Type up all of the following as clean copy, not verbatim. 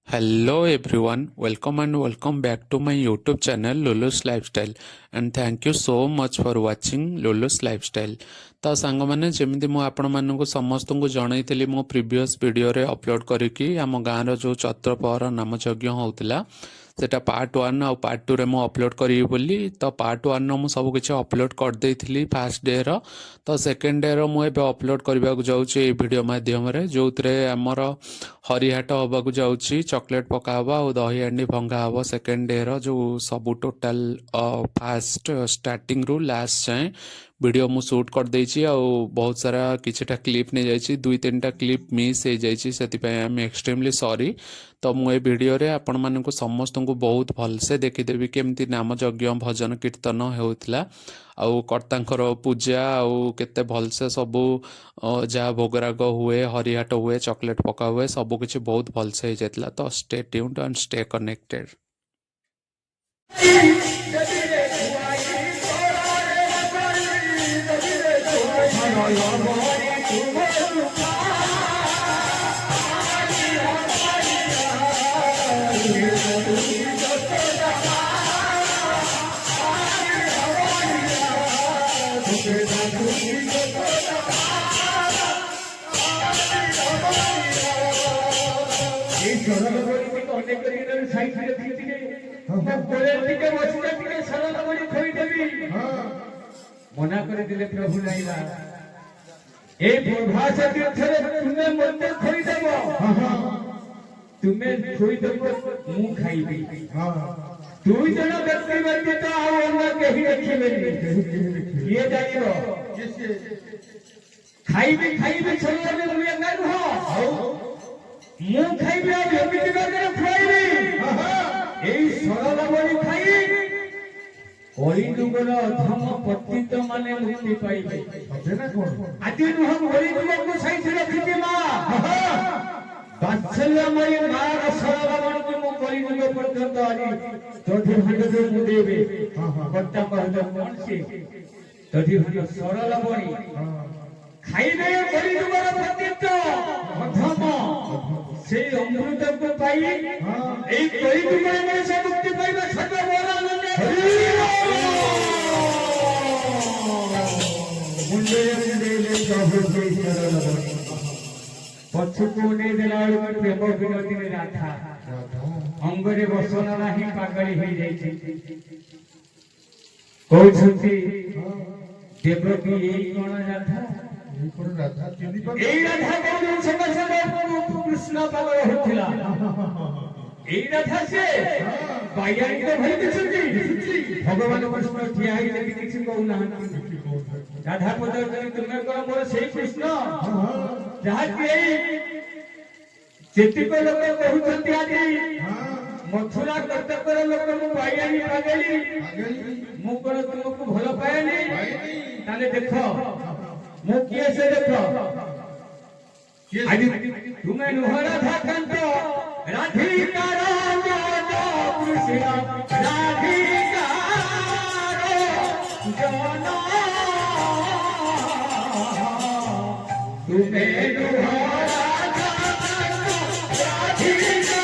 Hello everyone, welcome back to my YouTube channel Lulu's Lifestyle and thank you so much for watching Lulu's Lifestyle। तो सांगमाने जमी मु आपण समस्त को जनईली मो प्रीवियस वीडियो रे अपलोड करिकी आम गाँव जो चत्रपहर नाम यज्ञ होता सेटा पार्ट 1 और पार्ट 2 रे मु अपलोड करी बोली। तो पार्ट 1 मु सब किछि अपलोड कर देइथिली फर्स्ट डे रो। तो सेकंड डे रो मु एबे अपलोड करबा को जाउछि ए वीडियो माध्यम रे जोतरे हमर हरिहाट हवा को जाउछि चॉकलेट पका हवा और दही हांडी भंगा हवा। सेकंड डे रो जो सब टोटल फास्ट स्टार्टिंग रु लास्ट जाए वीडियो मु शूट कर देछि और बहुत सारा किछटा क्लिप ने जाइछि 2-3टा क्लिप मिस हो जाइछि सेति पय आई एम एक्सट्रीमली सॉरी। तो मु ए वीडियो रे आपण मानकु समस्त को बहुत भल से देखि देबी केमती नाम यज्ञ भजन कीर्तन होउतला आउ कर्तांकर पूजा आउ केते भल से सबु जहाँ भोगराग हुए हरिहाट हुए चॉकलेट पका हुए सब किछि बहुत भल से हो जातला। तो stay tuned and stay connected. मना कर दिले प्रभु नाइला ए प्रभास तीर्थरे तुमे मते खोई देबो तुमे खोई देबो मु खाइबी दुई जन व्यक्ति व्यतीत आ अन्य केही देखिबेनी ये जानिबो खाइबी खाइबी छलने मु एका नुह मु खाइबी आ एमिति करे खोइबी एई सरल बड़ी खाई कलिजुगर अधम पतित माने मुक्ति पाइबे आदि नुह कलिजुग को सही रखिति मा वात्सल्यमयी मा सरल को मु कलिजुग पर्यंत आदि तोठी भंड जो मु देबे बट्टा कहत कोन से तोठी भंड सरल बड़ी खाइबे कलिजुगर पतित अधम से अमृत को पाई एई कलिजुगर में से मुक्ति पाइबा सर्व बोला पछुको नहीं देला प्रेम विनोदी में राधा अंगरे बसन नाही पागली हो जाई कहउछंती देवकी एई कोन राधा एई राधा कोन संग कृष्ण पागल होथिला एई राधा से बायाणी तो भई दिसुची भगवान कृष्ण ठिया ही लेकिन किछि कहू ना राधा पदर तुमे कह मोर से कृष्ण जहा के जेति को लोक कहउछंती आदि मथुरा कर्तकर लोक मु बायाणी पागली मु कोन तुमको भलो पाए नहीं ताले देखो मु किए से देखो आदि तुमे नुह राधा कांत राधिका राजा कृष्ण राधिका जना तुमे नुह राधा राधिका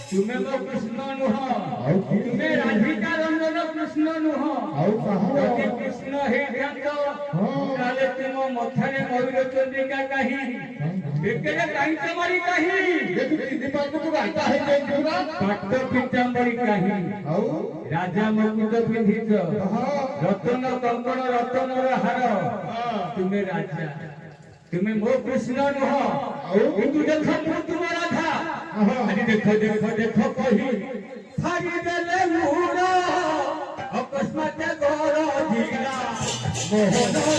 तुमे नुह तुमे राधिका रंजन କୃଷ୍ଣ ନୁହଁ ଆଉ କାହା ଯଦି କୃଷ୍ଣ ହେଇଥାନ୍ତ ତାହେଲେ ତୁମ ମଥାରେ ମୟୂର ଚନ୍ଦ୍ରିକା କାହିଁ ବେକରେ କାହିଁଚ ମାରି କାହିଁ ପାଟ ପିତାମ୍ବରୀ କାହିଁ ଆଉ ରାଜା ମୁକୁଟ ପିନ୍ଧିଛ ରତନ କଙ୍କଣ ରତନର ହାର ତୁମେ ରାଜା ତୁମେ ମୋ କୃଷ୍ଣ ନୁହଁ କିନ୍ତୁ ଦେଖ ମୁଁ ତୁମ ରାଧା ଆଜି ଦେଖ ଦେଖ ଦେଖ କହି ଛାଡ଼ିଦେଲେ ମୁହୂର୍ତ୍ତ ଅକସ୍ମାତ ଗର ଜିଲା ମୋହନର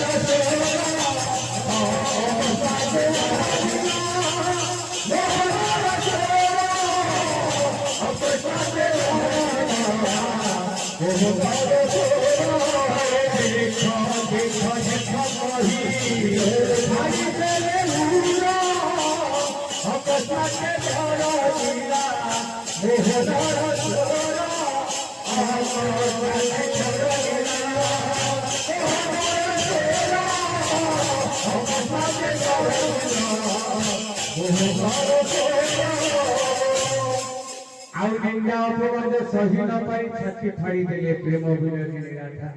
ଆଉ ନିନ୍ଦା ଅପବାଦ ସହି ନ ପାରି ଛାତି ଫାଡ଼ି ଦେଲେ ପ୍ରେମ ବିନୋଦିନୀ ରାଧା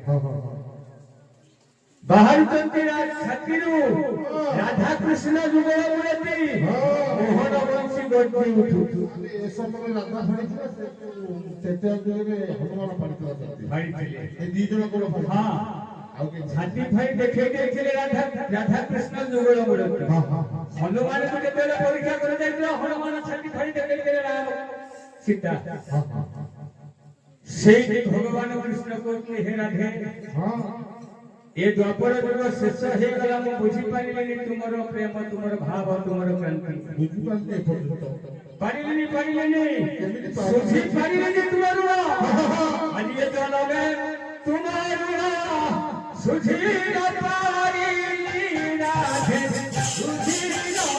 ବାହାରୁଛନ୍ତି ଛାତିରୁ ରାଧା କୃଷ୍ଣ ଯୁଗଳ ମୂଳତି ମୋହନ ବଂଶୀ ଗର୍ଜି ଉଠୁ ଏ ସମୟରେ ରାଧା ଫାଡ଼ିଥିଲା ସେତେ ହନୁମାନ ଫାଡ଼ିଥିଲା ଫାଡ଼ିଥିଲେ ଏ ଦି ଜଣ ଗୋଳ ହଁ ଆଉ କିଛି ଛାତି ଫାଡ଼ି ଦେଖେଇ ଦେଇଥିଲେ ରାଧା କୃଷ୍ଣ ଯୁଗଳ ମୂଳତି ହନୁମାନଙ୍କୁ ଯେତେବେଳେ ପରୀକ୍ଷା କରାଯାଇଥିଲା ହନୁମାନ ଛାତି ଫାଡ଼ି ଦେଖେଇଥିଲେ ରାମ ସୀତା ସେଇଠି ଭଗବାନ କୃଷ୍ଣ କହୁଥିଲେ ହେ ରାଧେ ଏ ଦ୍ୱାପର ଯୁଗ ଶେଷ ହେଇଗଲା ମୁଁ ବୁଝିପାରିଲିନି ତୁମର ପ୍ରେମ ତୁମର ଭାବ ତୁମର କ୍ରାନ୍ତି ବୁଝିପାରିଲେ ଏପର୍ଯ୍ୟନ୍ତ ପାରିଲିନି ସୁଝି ପାରିଲିନି ତୁମ ଋଣ ଆଜି ଏ ଜନମେ ତୁମ ଋଣ ସୁଝି ନ ପାରିଲି ରାଧେ ସୁଝି ନ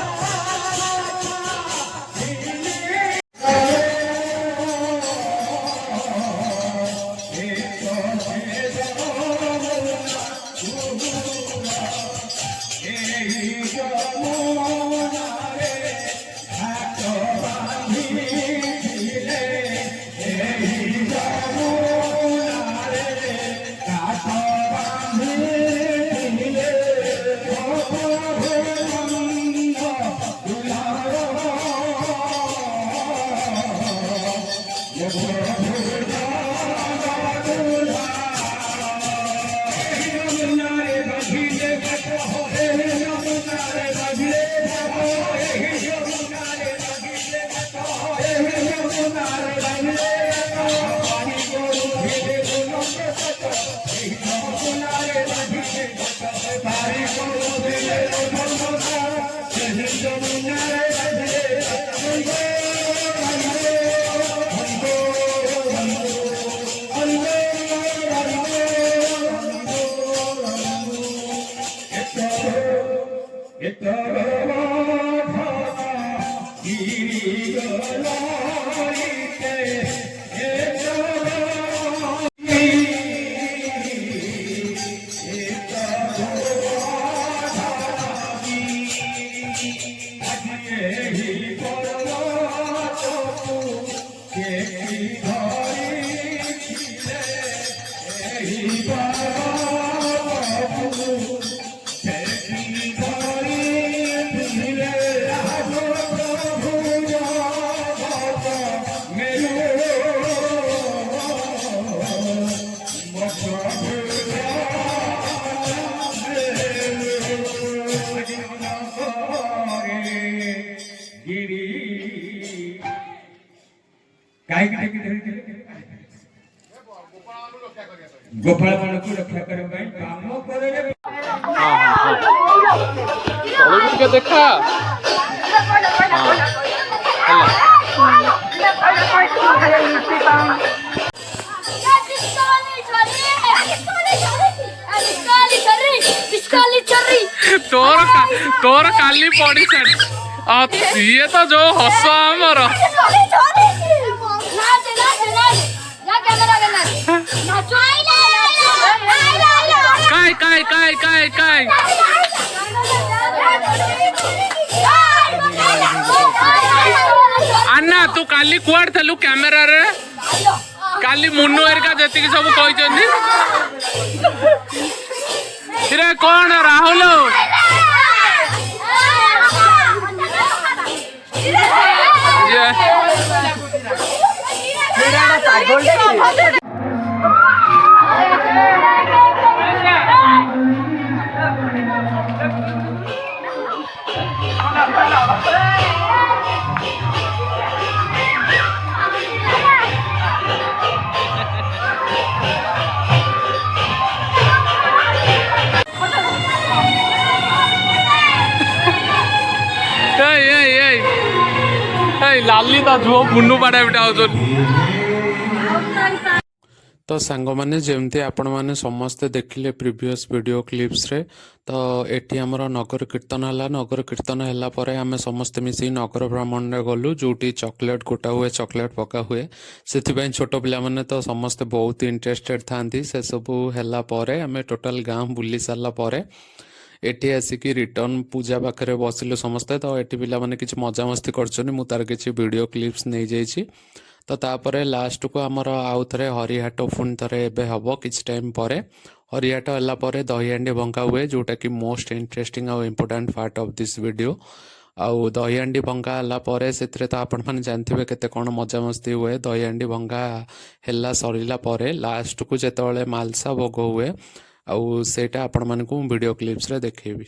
गोपाल मान को रक्षा करने ପାଇଁ କାମ କରିଲେ ଟିକେ ଦେଖା तोर काली पड़ी सारी ये तो जो हस आमर काय काय काय काय काय अन्ना तू काली कुआड़ थलु कैमेरा रे काली मुन्नू एरिका जति सब कहते कौन राहुल लाली ता झुओ मुन्नू पाड़ा तो सांग मैंने जमती आपण मैंने समस्ते देखिले प्रीवियस वीडियो क्लिप्स रे तो एटी आमर नगर कीर्तन है नगर कीर्तन है आम समस्ते मिसी नगर भ्रमण में गलु जोटी चॉकलेट कोटा हुए चॉकलेट पका हुए से छोट पिला माने तो समस्ते बहुत इंटरेस्टेड था से सबू है आम टोटाल गाँ बुली सारा एटी आसिक रिटर्न पूजा पाखे बसिलु समस्ते तो ये पिला माने किसी मजामस्ती कर तार किसी वीडियो क्लिप्स नहीं जाइए तो तापर लास्ट को आमर आउ थे हरिहाट पुणी थे एवं हम किसी टाइम पर हरिहाट है दहीहांडी भंगा हुए जोटा कि मोस्ट इंटरेस्टिंग आउ important part of this video आउ दहीहांडी भंगा है से तो आपण मैंने जानते केते कौन मजामस्ती हुए दहीहांडी भंगा है सरला लास्ट को जिते मालसा भोग हुए आउ सेटा आपण मानकु वीडियो क्लिप्स रे देखेबी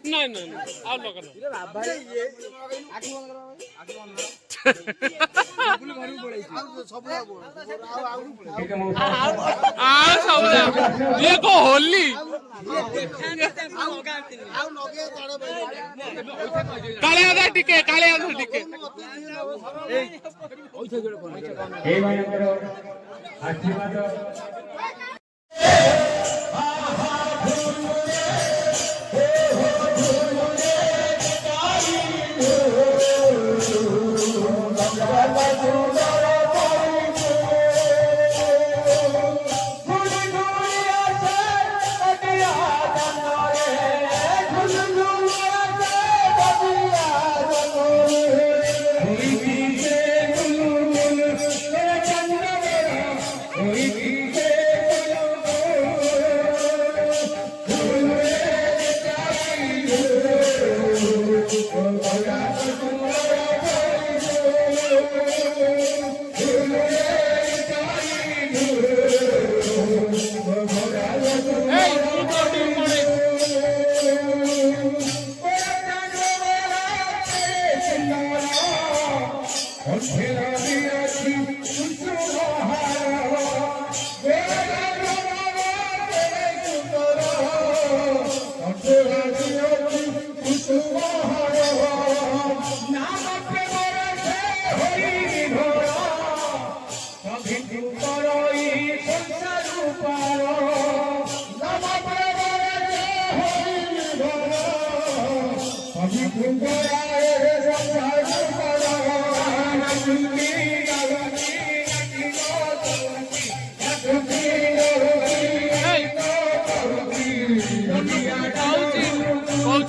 नहीं आओ लोग ये को होली काले आधा टिके आशीर्वाद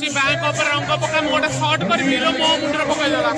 बैंक रंग पका गोटे सर्ट कर मो मुंडे पकईदेला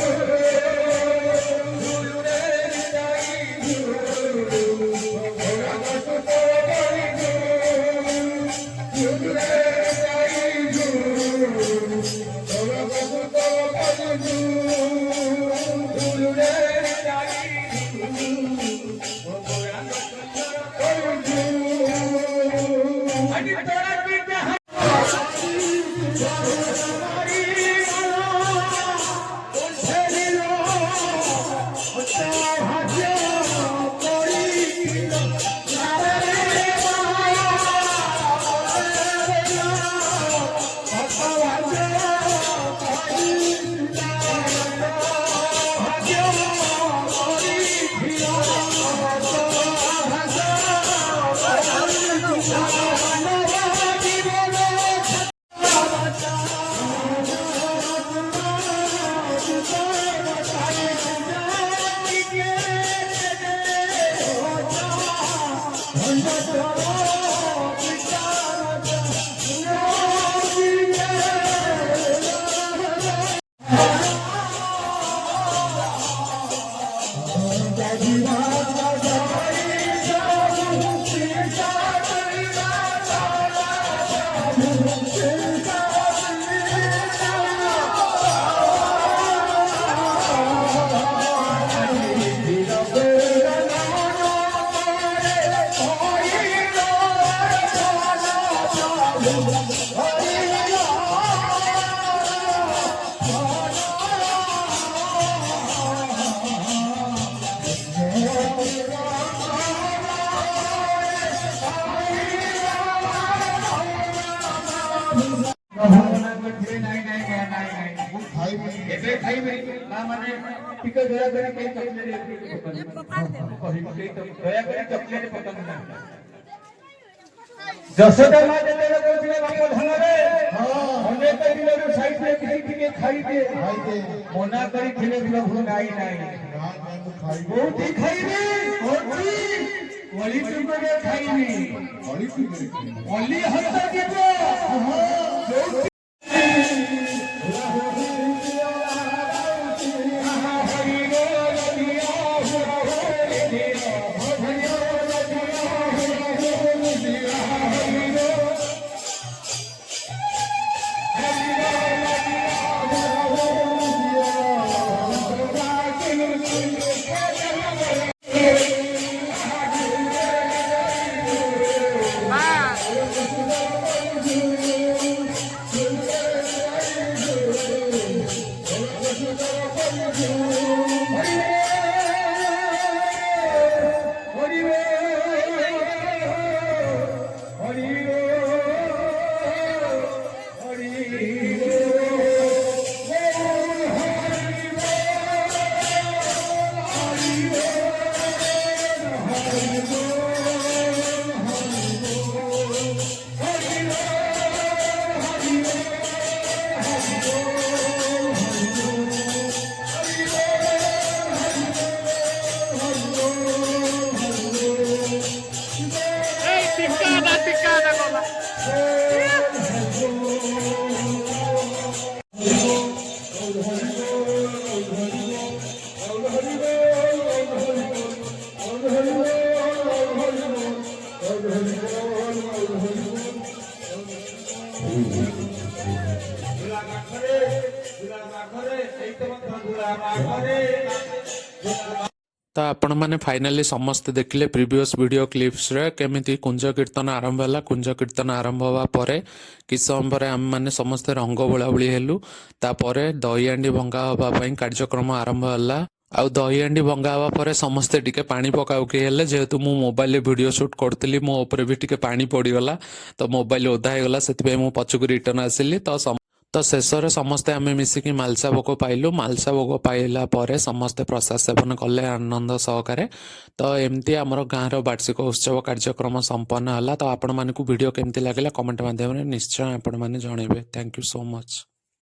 ମନା କରିଥିଲେ ନାଇଁ ନାଇଁ ନାଇଁ ନାଇଁ ନାଇଁ ମୁଁ ଖାଇବି ଏବେ ଖାଇବେ ନା ମାନେ ଟିକେ ଦୟାକରି କେହି ଚକଲେଟ୍ କହିବି କେହି ଦୟାକରି ଚକଲେଟ୍ ପକାନ୍ତୁ ନାହିଁ। ଯଶୋଦା ମା ଯେତେବେଳେ କହୁଥିଲେ ବାପ ଧନରେ ଅନେକ ଦିନରୁ ସାଇଡରେ କିଛି ଟିକେ ଖାଇଦିଏ ଖାଇଦେ ମନା କରିଥିଲେ ପ୍ରଭୁ ନାଇଁ ନାଇଁ ମୁଁ ଖାଇବି କୋଉଠି ଖାଇବି କୋଉଠି ଅଳି ଚୁମ୍ବରେ ଖାଇବି ଅଳିକି ଅଲି ହସ୍ତ ଯିବ ଯୋଉଠି ତ ଆପଣମାନେ ଫାଇନାଲି ସମସ୍ତେ ଦେଖିଲେ ପ୍ରିଭିୟସ୍ ଭିଡ଼ିଓ କ୍ଲିପ୍ସରେ କେମିତି କୁଞ୍ଜ କୀର୍ତ୍ତନ ଆରମ୍ଭ ହେଲା। କୁଞ୍ଜ କୀର୍ତ୍ତନ ଆରମ୍ଭ ହେବା ପରେ କିଛି ସମୟ ପରେ ଆମେମାନେ ସମସ୍ତେ ରଙ୍ଗ ବୋଳାବୋଳି ହେଲୁ। ତାପରେ ଦହିହାଣ୍ଡି ଭଙ୍ଗା ହେବା ପାଇଁ କାର୍ଯ୍ୟକ୍ରମ ଆରମ୍ଭ ହେଲା। ଆଉ ଦହିହାଣ୍ଡି ଭଙ୍ଗା ହେବା ପରେ ସମସ୍ତେ ଟିକେ ପାଣି ପକାଉକି ହେଲେ, ଯେହେତୁ ମୁଁ ମୋବାଇଲରେ ଭିଡ଼ିଓ ସୁଟ୍ କରୁଥିଲି ମୋ ଉପରେ ବି ଟିକେ ପାଣି ପଡ଼ିଗଲା, ତ ମୋବାଇଲ ଓଦା ହେଇଗଲା, ସେଥିପାଇଁ ମୁଁ ପଛକୁ ରିଟର୍ନ ଆସିଲି। ତ ଶେଷରେ ସମସ୍ତେ ଆମେ ମିଶିକି ମାଲସା ଭୋଗ ପାଇଲୁ। ମାଲସା ଭୋଗ ପାଇଲା ପରେ ସମସ୍ତେ ପ୍ରସାଦ ସେବନ କଲେ ଆନନ୍ଦ ସହକାରେ। ତ ଏମିତି ଆମର ଗାଁର ବାର୍ଷିକ ଉତ୍ସବ କାର୍ଯ୍ୟକ୍ରମ ସମ୍ପନ୍ନ ହେଲା। ତ ଆପଣମାନଙ୍କୁ ଭିଡ଼ିଓ କେମିତି ଲାଗିଲା କମେଣ୍ଟ ମାଧ୍ୟମରେ ନିଶ୍ଚୟ ଆପଣମାନେ ଜଣାଇବେ। Thank you so much.